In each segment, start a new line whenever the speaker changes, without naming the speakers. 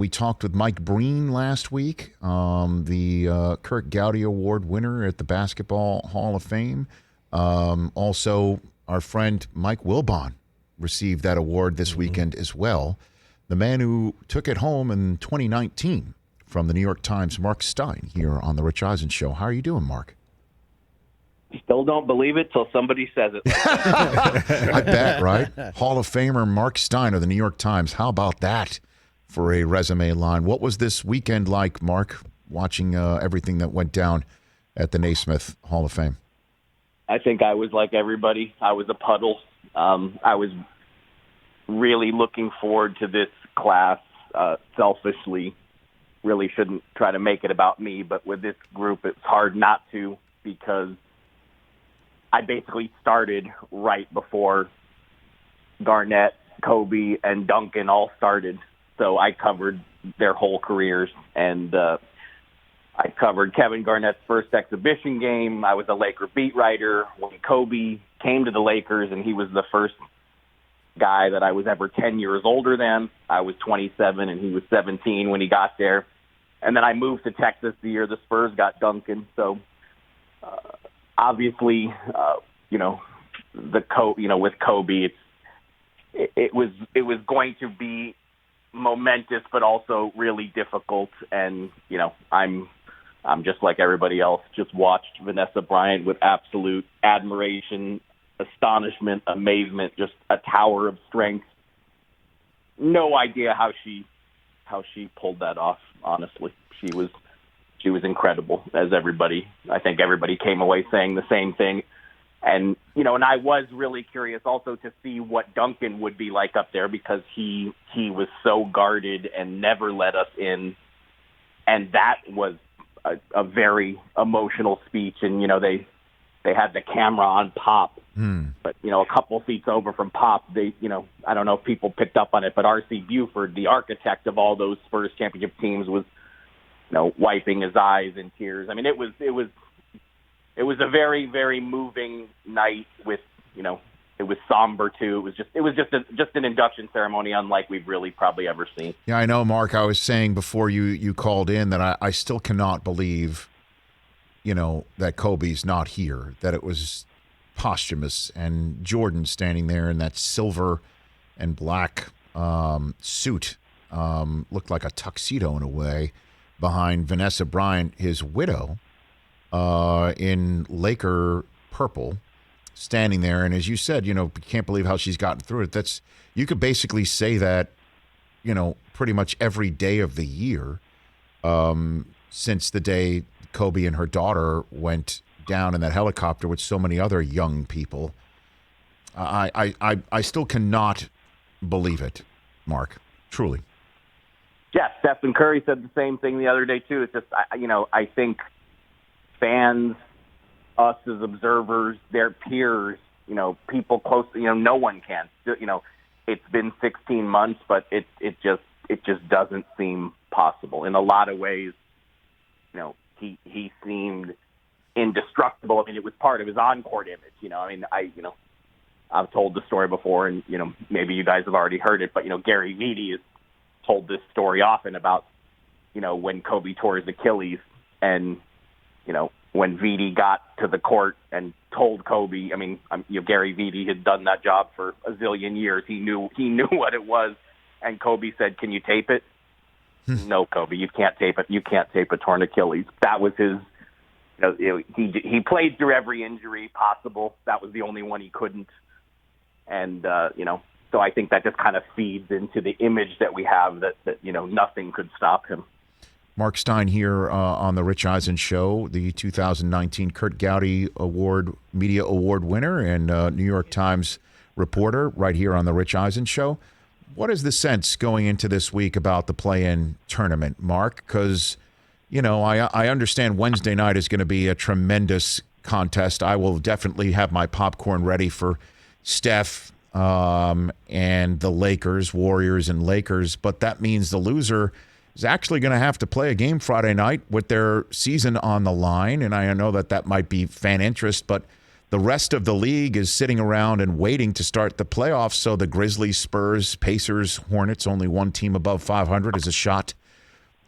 We talked with Mike Breen last week, the Kurt Gowdy Award winner at the Basketball Hall of Fame. Also, our friend Mike Wilbon received that award this weekend as well. The man who took it home in 2019 from the New York Times, Marc Stein, here on the Rich Eisen Show. How are you doing, Mark?
Still don't believe it till somebody says it.
I bet, right? Hall of Famer Marc Stein of the New York Times. How about that for a resume line? What was this weekend like, Mark, watching everything that went down at the Naismith Hall of Fame?
I think I was like everybody. I was a puddle. I was really looking forward to this class selfishly. Really shouldn't try to make it about me, but with this group, it's hard not to, because I basically started right before Garnett, Kobe, and Duncan all started. So I covered their whole careers, and I covered Kevin Garnett's first exhibition game. I was a Laker beat writer when Kobe came to the Lakers, and he was the first guy that I was ever 10 years older than. I was 27, and he was 17 when he got there. And then I moved to Texas the year the Spurs got Duncan. So obviously, with Kobe, it was going to be momentous, but also really difficult. And I'm just like everybody else. Just watched Vanessa Bryant with absolute admiration, astonishment, amazement, just a tower of strength. No idea how she pulled that off. Honestly, she was incredible. I think everybody came away saying the same thing. And and I was really curious also to see what Duncan would be like up there, because he was so guarded and never let us in. And that was a very emotional speech. And they had the camera on Pop. But, a couple seats over from Pop, I don't know if people picked up on it, but R.C. Buford, the architect of all those Spurs championship teams, was, wiping his eyes in tears. I mean, it was a very, very moving night with, it was somber too. It was just an induction ceremony unlike we've really probably ever seen.
Yeah, I know, Mark. I was saying before you called in that I still cannot believe, that Kobe's not here, that it was posthumous, and Jordan standing there in that silver and black suit, looked like a tuxedo in a way, behind Vanessa Bryant, his widow, in Laker purple, standing there. And as you said, can't believe how she's gotten through it. You could basically say that, pretty much every day of the year, since the day Kobe and her daughter went down in that helicopter with so many other young people. I still cannot believe it, Mark. Truly.
Yeah, Stephen Curry said the same thing the other day too. It's just I think fans, us as observers, their peers, people close, no one can. It's been 16 months, but it just doesn't seem possible. In a lot of ways, he seemed indestructible. I mean, it was part of his on-court image. I've told the story before, and maybe you guys have already heard it, but Gary Vitti has told this story often about when Kobe tore his Achilles, and when Vitti got to the court and told Kobe, Gary Vitti had done that job for a zillion years. He knew what it was, and Kobe said, "Can you tape it?" No, Kobe, you can't tape it. You can't tape a torn Achilles. That was his. He played through every injury possible. That was the only one he couldn't. And so I think that just kind of feeds into the image that we have that nothing could stop him.
Marc Stein here on the Rich Eisen Show, the 2019 Kurt Gowdy Media Award winner and New York Times reporter, right here on the Rich Eisen Show. What is the sense going into this week about the play-in tournament, Mark? Because, I understand Wednesday night is going to be a tremendous contest. I will definitely have my popcorn ready for Steph and the Lakers, Warriors and Lakers, but that means the loser is actually going to have to play a game Friday night with their season on the line. And I know that might be fan interest, but the rest of the league is sitting around and waiting to start the playoffs. So the Grizzlies, Spurs, Pacers, Hornets, only one team above 500 is a shot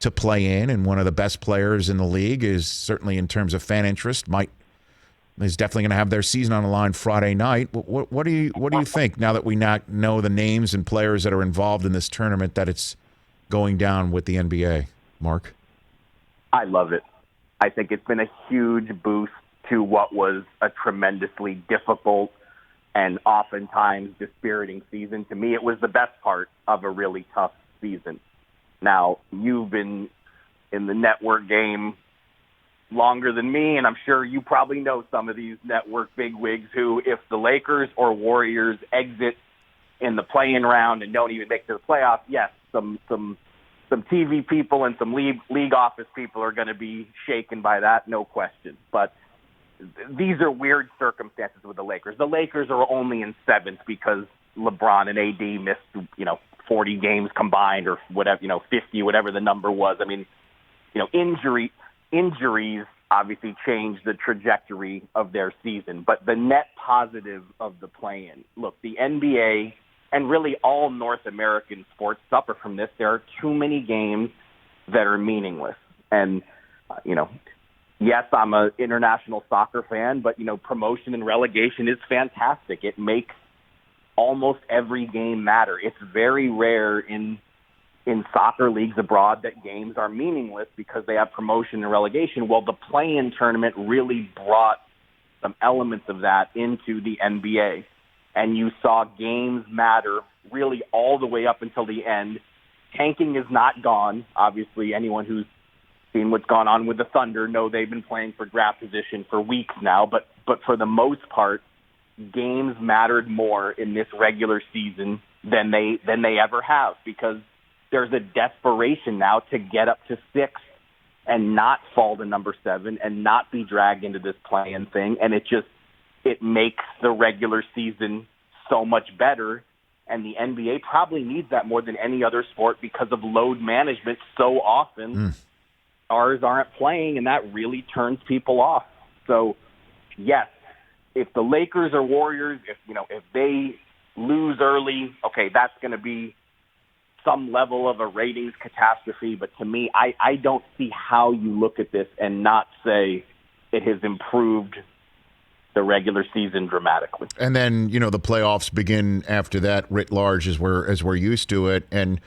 to play in. And one of the best players in the league is certainly in terms of fan interest, is definitely going to have their season on the line Friday night. What do you think now that we not know the names and players that are involved in this tournament that it's going down with the NBA, Mark?
I love it. I think it's been a huge boost to what was a tremendously difficult and oftentimes dispiriting season. To me, it was the best part of a really tough season. Now, you've been in the network game longer than me, and I'm sure you probably know some of these network bigwigs who, if the Lakers or Warriors exit in the play-in round and don't even make it to the playoffs, yes, some TV people and some league office people are going to be shaken by that, no question. But these are weird circumstances with the Lakers. The Lakers are only in seventh because LeBron and AD missed, 40 games combined or whatever, 50, whatever the number was. I mean, injuries obviously changed the trajectory of their season. But the net positive of the play-in, look, the NBA and really all North American sports suffer from this. There are too many games that are meaningless. And, yes, I'm an international soccer fan, but, promotion and relegation is fantastic. It makes almost every game matter. It's very rare in soccer leagues abroad that games are meaningless because they have promotion and relegation. Well, the play-in tournament really brought some elements of that into the NBA. And you saw games matter really all the way up until the end. Tanking is not gone. Obviously, anyone who's seen what's gone on with the Thunder know they've been playing for draft position for weeks now. But for the most part, games mattered more in this regular season than they ever have, because there's a desperation now to get up to 6 and not fall to number 7 and not be dragged into this play-in thing. And it makes the regular season so much better. And the NBA probably needs that more than any other sport because of load management. So often stars aren't playing, and that really turns people off. So, yes, if the Lakers or Warriors, if they lose early, okay, that's going to be some level of a ratings catastrophe. But to me, I don't see how you look at this and not say it has improved the regular season dramatically.
And then, the playoffs begin after that writ large as we're used to it. And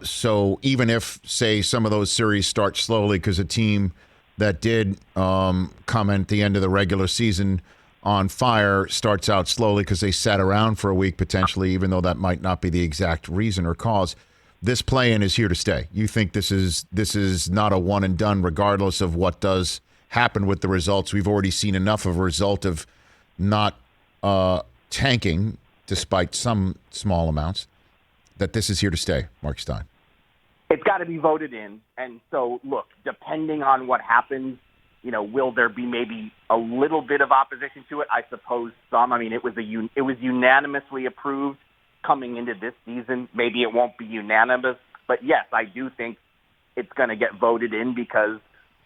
so even if, say, some of those series start slowly because a team that did come at the end of the regular season on fire starts out slowly because they sat around for a week potentially, even though that might not be the exact reason or cause, this play-in is here to stay. You think this is not a one and done regardless of what does happen with the results? We've already seen enough of a result of not tanking, despite some small amounts, that this is here to stay, Marc Stein.
It's got to be voted in. And so, look, depending on what happens, will there be maybe a little bit of opposition to it? I suppose some. I mean, it was unanimously approved coming into this season. Maybe it won't be unanimous, but yes, I do think it's going to get voted in because,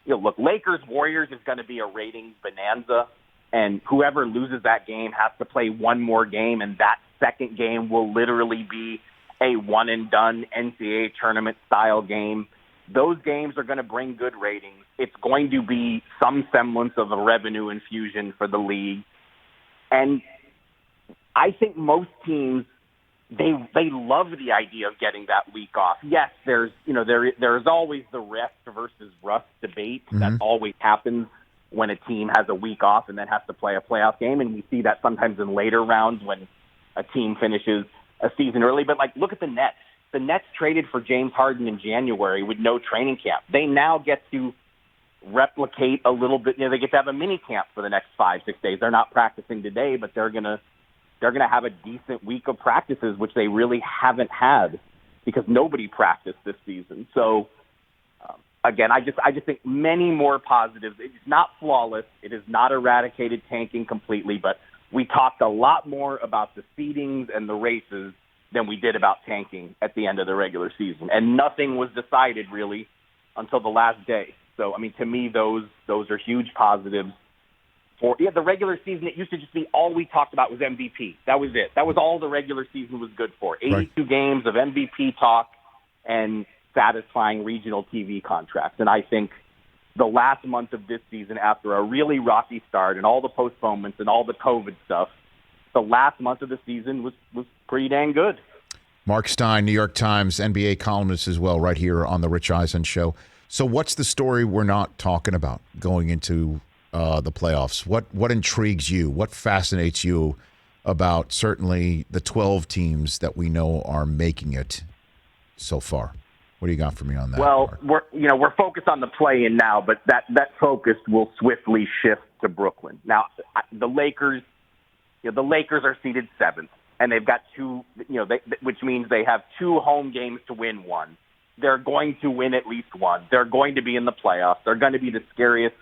look, Lakers-Warriors is going to be a ratings bonanza, and whoever loses that game has to play one more game, and that second game will literally be a one-and-done NCAA tournament-style game. Those games are going to bring good ratings. It's going to be some semblance of a revenue infusion for the league. And I think most teams, they love the idea of getting that week off. Yes, there's always the rest versus rust debate that always happens when a team has a week off and then has to play a playoff game, and we see that sometimes in later rounds when a team finishes a season early. But look at the Nets. The Nets traded for James Harden in January with no training camp. They now get to replicate a little bit. They get to have a mini camp for the next 5-6 days. They're not practicing today, but they're gonna have a decent week of practices, which they really haven't had because nobody practiced this season. So again, I just think many more positives. It's not flawless. It has not eradicated tanking completely, but we talked a lot more about the seedings and the races than we did about tanking at the end of the regular season. And nothing was decided really until the last day. So, I mean, to me, those are huge positives. the regular season, it used to just be all we talked about was MVP. That was it. That was all the regular season was good for. 82 games of MVP talk and satisfying regional TV contracts. And I think the last month of this season, after a really rocky start and all the postponements and all the COVID stuff, the last month of the season was pretty dang good.
Marc Stein, New York Times, NBA columnist as well, right here on the Rich Eisen Show. So what's the story we're not talking about going into the playoffs? What intrigues you? What fascinates you about certainly the 12 teams that we know are making it so far? What do you got for me on that?
Well,
Mark?
we're focused on the play-in now, but that focus will swiftly shift to Brooklyn. Now, the Lakers are seeded 7th, and they've got which means they have 2 home games to win one. They're going to win at least one. They're going to be in the playoffs. They're going to be the scariest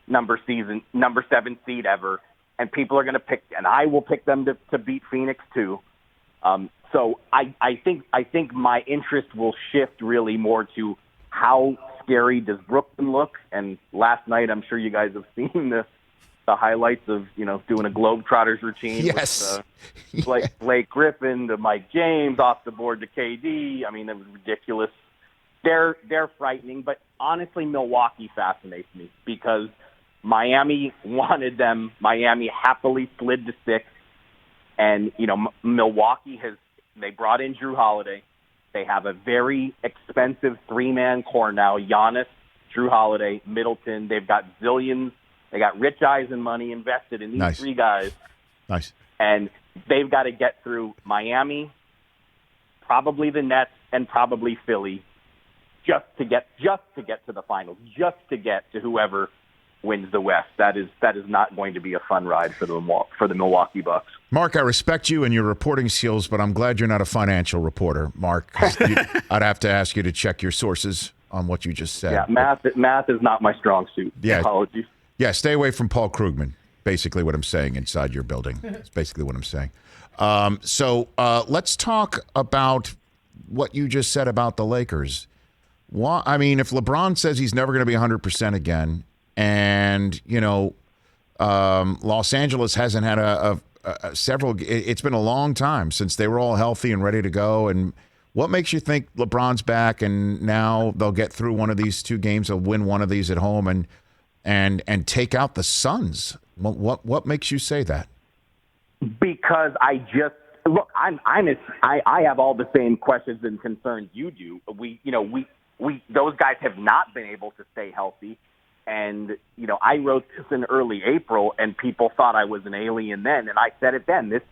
number 7 seed ever, and people are going to pick, and I will pick them to beat Phoenix too. So I think my interest will shift really more to how scary does Brooklyn look. And last night, I'm sure you guys have seen the highlights of doing a Globetrotters routine.
Yes.
With Blake Griffin to Mike James off the board to KD. I mean, it was ridiculous. They're frightening, but honestly, Milwaukee fascinates me because Miami wanted them. Miami happily slid to 6, and Milwaukee they brought in Drew Holiday. They have a very expensive 3-man core now: Giannis, Drew Holiday, Middleton. They've got zillions. They got Rich Eisen money invested in these 3 guys.
Nice.
And they've got to get through Miami, probably the Nets, and probably Philly, just to get to the finals, just to get to whoever wins the West. That is not going to be a fun ride for the Milwaukee Bucks.
Mark, I respect you and your reporting skills, but I'm glad you're not a financial reporter, Mark. I'd have to ask you to check your sources on what you just said.
Yeah, math is not my strong suit.
Yeah.
Apologies.
Yeah, stay away from Paul Krugman. Basically what I'm saying inside your building. That's basically what I'm saying. So let's talk about what you just said about the Lakers. I mean, if LeBron says he's never going to be 100% again, and Los Angeles hasn't had it's been a long time since they were all healthy and ready to go. And what makes you think LeBron's back and now they'll get through one of these 2 games, they'll win one of these at home and take out the Suns? What makes you say that?
Because I have all the same questions and concerns you do. Those guys have not been able to stay healthy. And, I wrote this in early April, and people thought I was an alien then. And I said it then. It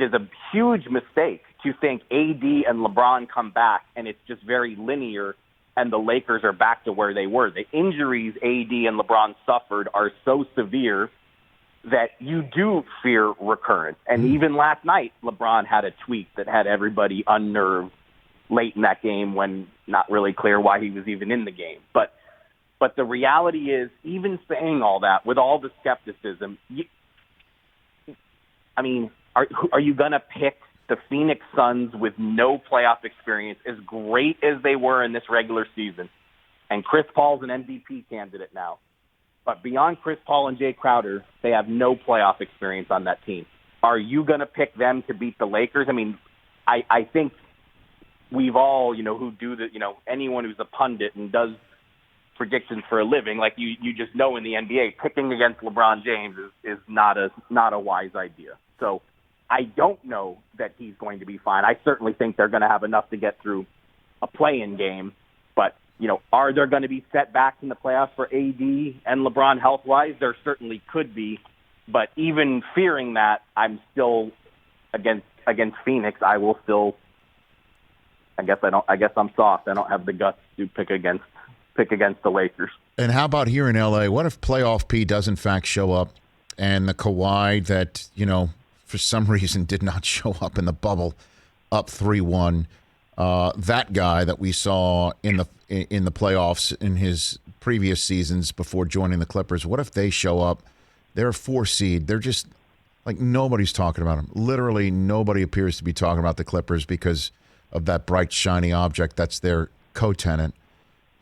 is a huge mistake to think AD and LeBron come back, and it's just very linear, and the Lakers are back to where they were. The injuries AD and LeBron suffered are so severe that you do fear recurrence. And even last night, LeBron had a tweet that had everybody unnerved late in that game when not really clear why he was even in the game. But the reality is, even saying all that, with all the skepticism, are you going to pick the Phoenix Suns with no playoff experience, as great as they were in this regular season? And Chris Paul's an MVP candidate now. But beyond Chris Paul and Jay Crowder, they have no playoff experience on that team. Are you going to pick them to beat the Lakers? I mean, I think we've all, who do the, anyone who's a pundit and does predictions for a living, like you just know in the NBA, picking against LeBron James is not a wise idea. So I don't know that he's going to be fine. I certainly think they're going to have enough to get through a play-in game. But, are there going to be setbacks in the playoffs for AD and LeBron health-wise? There certainly could be. But even fearing that, I'm still against Phoenix. I will still. I guess I'm soft. I don't have the guts to pick against the Lakers.
And how about here in LA? What if playoff P does in fact show up, and the Kawhi that for some reason did not show up in the bubble, up 3-1, that guy that we saw in the playoffs in his previous seasons before joining the Clippers? What if they show up? They're a 4 seed. They're just like, nobody's talking about them. Literally nobody appears to be talking about the Clippers because of that bright, shiny object that's their co-tenant.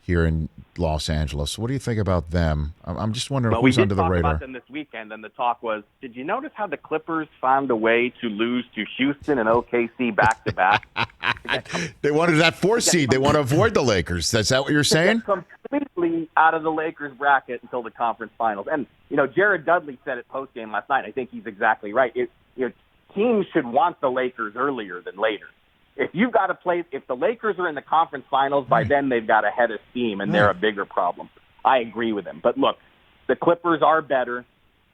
here in Los Angeles. What do you think about them? I'm just wondering
Well,
who's
we
under
did
the
talk
radar.
about them this weekend, and the talk was, did you notice how the Clippers found a way to lose to Houston and OKC back-to-back?
They wanted that 4 seed. They want to avoid the Lakers. Is that what you're saying?
Completely out of the Lakers bracket until the conference finals. And, Jared Dudley said it post-game last night. I think he's exactly right. Teams should want the Lakers earlier than later. If you've got to play, if the Lakers are in the conference finals, by then they've got a head of steam, and they're a bigger problem. I agree with him. But look, the Clippers are better,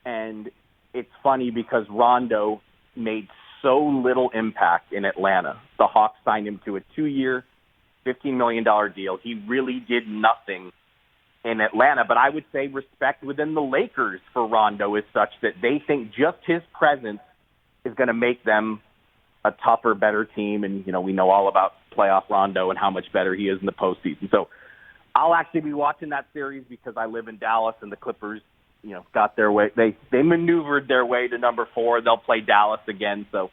and it's funny because Rondo made so little impact in Atlanta. The Hawks signed him to a 2-year, $15 million deal. He really did nothing in Atlanta. But I would say respect within the Lakers for Rondo is such that they think just his presence is going to make them a tougher, better team. And, we know all about playoff Rondo and how much better he is in the postseason. So I'll actually be watching that series because I live in Dallas, and the Clippers, got their way. They maneuvered their way to number 4. They'll play Dallas again. So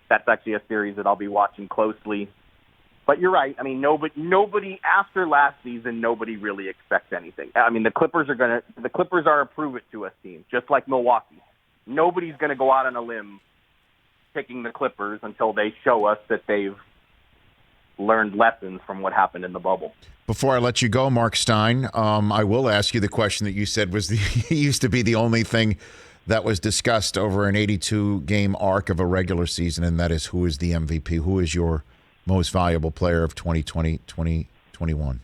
that's actually a series that I'll be watching closely. But you're right. I mean, nobody after last season, nobody really expects anything. I mean, the Clippers are a prove it to us team, just like Milwaukee. Nobody's going to go out on a limb picking the Clippers until they show us that they've learned lessons from what happened in the bubble.
Before I let you go, Marc Stein, I will ask you the question that you said was used to be the only thing that was discussed over an 82-game arc of a regular season, and that is who is the MVP? Who is your most valuable player of 2020-2021?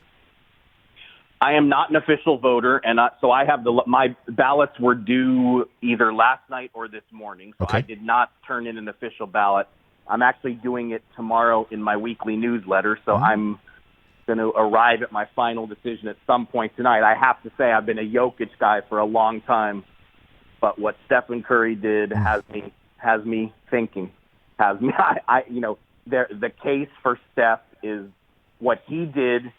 I am not an official voter, and so I have my ballots were due either last night or this morning, so
okay.
I did not turn in an official ballot. I'm actually doing it tomorrow in my weekly newsletter, so I'm going to arrive at my final decision at some point tonight. I have to say I've been a Jokic guy for a long time, but what Stephen Curry did has me thinking. The case for Steph is what he did.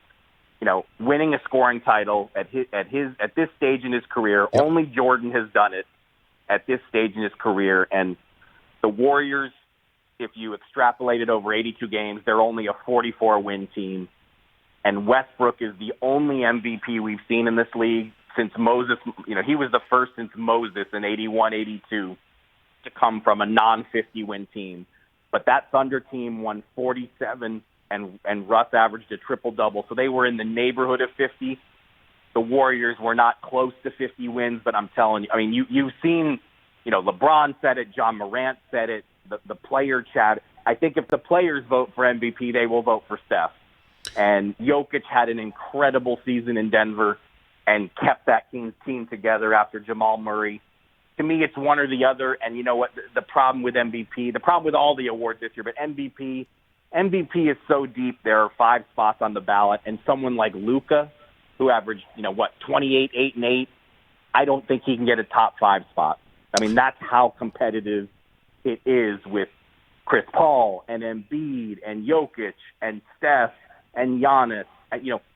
Winning a scoring title at this stage in his career. Yep. Only Jordan has done it at this stage in his career. And the Warriors, if you extrapolate it over 82 games, they're only a 44-win team. And Westbrook is the only MVP we've seen in this league since Moses. He was the first since Moses in 81-82 to come from a non-50-win team. But that Thunder team won 47, and Russ averaged a triple-double. So they were in the neighborhood of 50. The Warriors were not close to 50 wins, but I'm telling you, you've seen, LeBron said it, John Morant said it, the player chat. I think if the players vote for MVP, they will vote for Steph. And Jokic had an incredible season in Denver and kept that team together after Jamal Murray. To me, it's one or the other. And you know what? The problem with MVP, the problem with all the awards this year, but MVP is so deep. There are 5 spots on the ballot, and someone like Luka, who averaged 28, 8, and 8, I don't think he can get a top 5 spot. I mean, that's how competitive it is with Chris Paul and Embiid and Jokic and Steph and Giannis.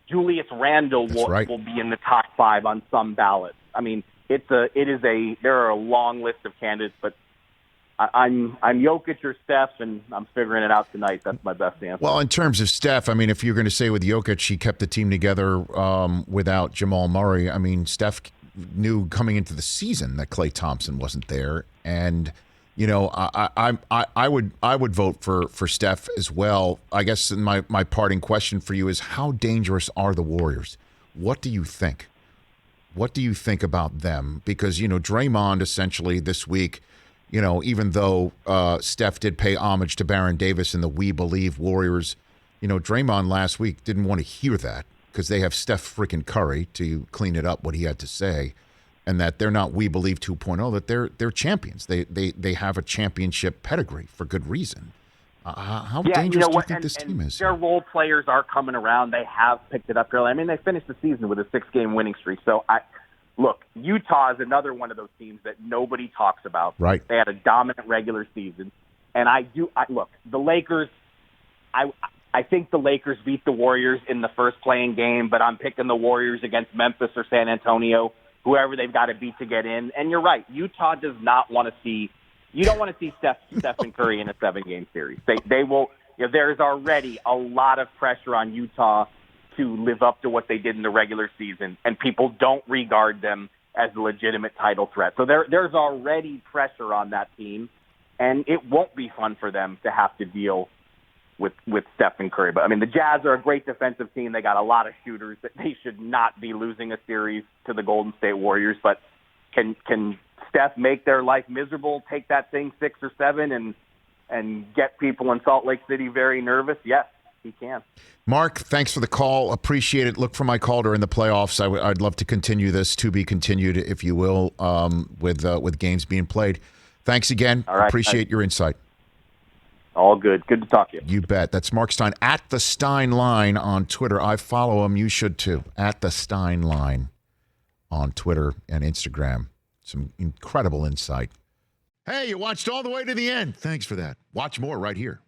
Julius Randle will be in the top 5 on some ballots. I mean, there are a long list of candidates, but I'm Jokic or Steph, and I'm figuring it out tonight. That's my best answer.
Well, in terms of Steph, I mean, if you're going to say with Jokic, he kept the team together without Jamal Murray. I mean, Steph knew coming into the season that Klay Thompson wasn't there, and I would vote for Steph as well. I guess my parting question for you is, how dangerous are the Warriors? What do you think? What do you think about them? Because Draymond essentially this week. Even though Steph did pay homage to Baron Davis and the We Believe Warriors, Draymond last week didn't want to hear that because they have Steph freaking Curry to clean it up what he had to say, and that they're not We Believe 2.0, that they're champions. They have a championship pedigree for good reason. How dangerous do you think this team is?
Their role players are coming around. They have picked it up early. I mean, they finished the season with a 6-game winning streak, so Look, Utah is another one of those teams that nobody talks about.
Right.
They had a dominant regular season. And look, the Lakers, I think the Lakers beat the Warriors in the first playing game, but I'm picking the Warriors against Memphis or San Antonio, whoever they've got to beat to get in. And you're right, Utah does not want to see – you don't want to see Stephen Curry in a 7-game series. They will – there's already a lot of pressure on Utah to live up to what they did in the regular season, and people don't regard them as a legitimate title threat. So there's already pressure on that team, and it won't be fun for them to have to deal with Stephen Curry. But, I mean, the Jazz are a great defensive team. They got a lot of shooters. They should not be losing a series to the Golden State Warriors. But can Steph make their life miserable, take that thing 6 or 7, and get people in Salt Lake City very nervous? Yes, he can.
Mark, thanks for the call. Appreciate it. Look for my call during the playoffs. I'd love to continue this, to be continued, if you will, with games being played. Thanks again.
All right.
Appreciate your insight.
All good. Good to talk to you.
You bet. That's Marc Stein at the Stein Line on Twitter. I follow him. You should too. At the Stein Line on Twitter and Instagram. Some incredible insight. Hey, you watched all the way to the end. Thanks for that. Watch more right here.